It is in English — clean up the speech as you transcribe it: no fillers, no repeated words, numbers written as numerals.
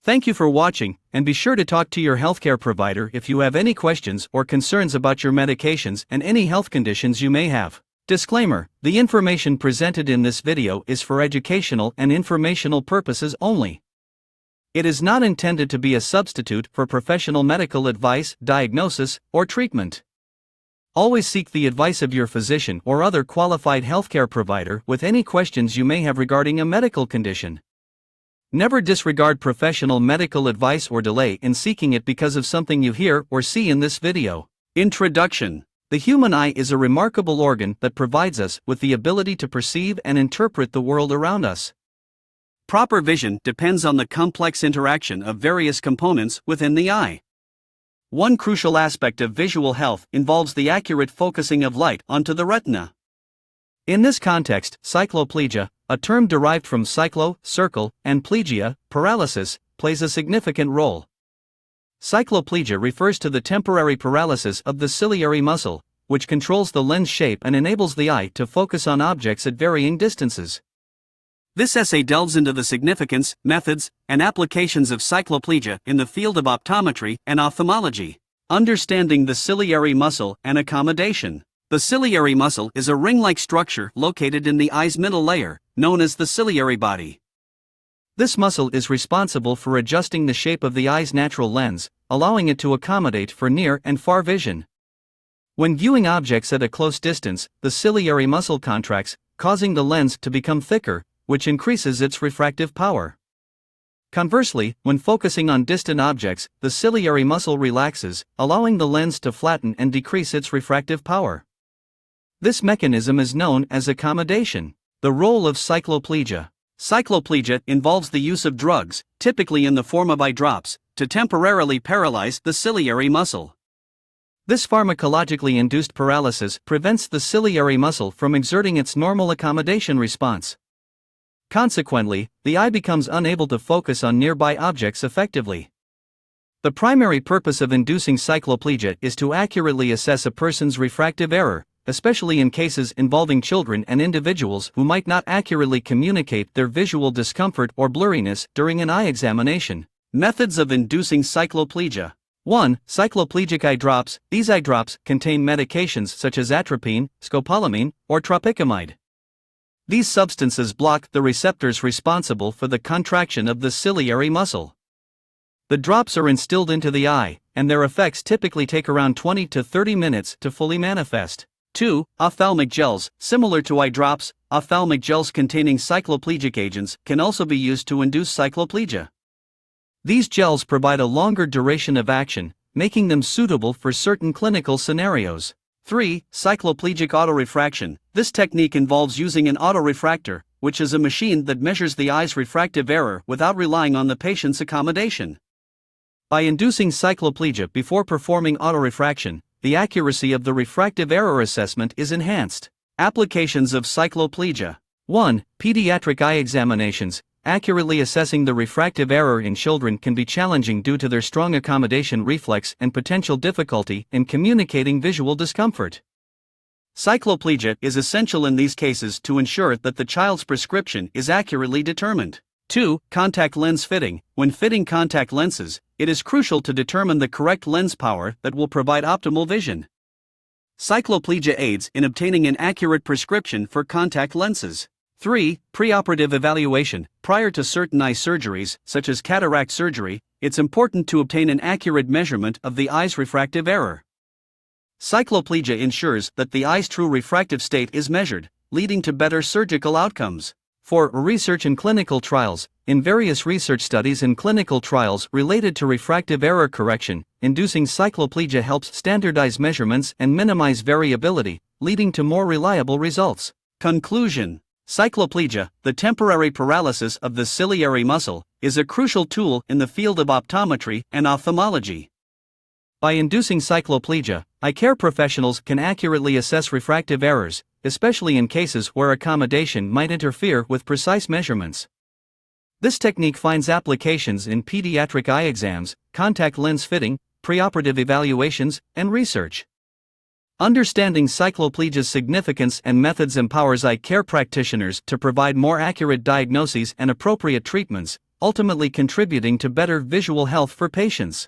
Thank you for watching, and be sure to talk to your healthcare provider if you have any questions or concerns about your medications and any health conditions you may have. Disclaimer: the information presented in this video is for educational and informational purposes only. It is not intended to be a substitute for professional medical advice, diagnosis, or treatment. Always seek the advice of your physician or other qualified healthcare provider with any questions you may have regarding a medical condition. Never disregard professional medical advice or delay in seeking it because of something you hear or see in this video. Introduction: the human eye is a remarkable organ that provides us with the ability to perceive and interpret the world around us. Proper vision depends on the complex interaction of various components within the eye. One crucial aspect of visual health involves the accurate focusing of light onto the retina. In this context, cycloplegia, a term derived from cyclo, circle, and plegia, paralysis, plays a significant role. Cycloplegia refers to the temporary paralysis of the ciliary muscle, which controls the lens shape and enables the eye to focus on objects at varying distances. This essay delves into the significance, methods, and applications of cycloplegia in the field of optometry and ophthalmology. Understanding the ciliary muscle and accommodation. The ciliary muscle is a ring-like structure located in the eye's middle layer, known as the ciliary body. This muscle is responsible for adjusting the shape of the eye's natural lens, allowing it to accommodate for near and far vision. When viewing objects at a close distance, the ciliary muscle contracts, causing the lens to become thicker, which increases its refractive power. Conversely, when focusing on distant objects, the ciliary muscle relaxes, allowing the lens to flatten and decrease its refractive power. This mechanism is known as accommodation. The role of cycloplegia. Cycloplegia involves the use of drugs, typically in the form of eye drops, to temporarily paralyze the ciliary muscle. This pharmacologically induced paralysis prevents the ciliary muscle from exerting its normal accommodation response. Consequently, the eye becomes unable to focus on nearby objects effectively. The primary purpose of inducing cycloplegia is to accurately assess a person's refractive error, especially in cases involving children and individuals who might not accurately communicate their visual discomfort or blurriness during an eye examination. Methods of inducing cycloplegia. 1. Cycloplegic eye drops. These eye drops contain medications such as atropine, scopolamine, or tropicamide. These substances block the receptors responsible for the contraction of the ciliary muscle. The drops are instilled into the eye, and their effects typically take around 20 to 30 minutes to fully manifest. 2. Ophthalmic gels. Similar to eye drops, ophthalmic gels containing cycloplegic agents can also be used to induce cycloplegia. These gels provide a longer duration of action, making them suitable for certain clinical scenarios. 3. Cycloplegic autorefraction. This technique involves using an autorefractor, which is a machine that measures the eye's refractive error without relying on the patient's accommodation. By inducing cycloplegia before performing autorefraction, the accuracy of the refractive error assessment is enhanced. Applications of cycloplegia. 1. Pediatric eye examinations. Accurately assessing the refractive error in children can be challenging due to their strong accommodation reflex and potential difficulty in communicating visual discomfort. Cycloplegia is essential in these cases to ensure that the child's prescription is accurately determined. 2. Contact lens fitting. When fitting contact lenses, it is crucial to determine the correct lens power that will provide optimal vision. Cycloplegia aids in obtaining an accurate prescription for contact lenses. 3. Preoperative evaluation. Prior to certain eye surgeries, such as cataract surgery, it's important to obtain an accurate measurement of the eye's refractive error. Cycloplegia ensures that the eye's true refractive state is measured, leading to better surgical outcomes. 4. Research and clinical trials. In various research studies and clinical trials related to refractive error correction, inducing cycloplegia helps standardize measurements and minimize variability, leading to more reliable results. Conclusion. Cycloplegia, the temporary paralysis of the ciliary muscle, is a crucial tool in the field of optometry and ophthalmology. By inducing cycloplegia, eye care professionals can accurately assess refractive errors, especially in cases where accommodation might interfere with precise measurements. This technique finds applications in pediatric eye exams, contact lens fitting, preoperative evaluations, and research. Understanding cycloplegia's significance and methods empowers eye care practitioners to provide more accurate diagnoses and appropriate treatments, ultimately contributing to better visual health for patients.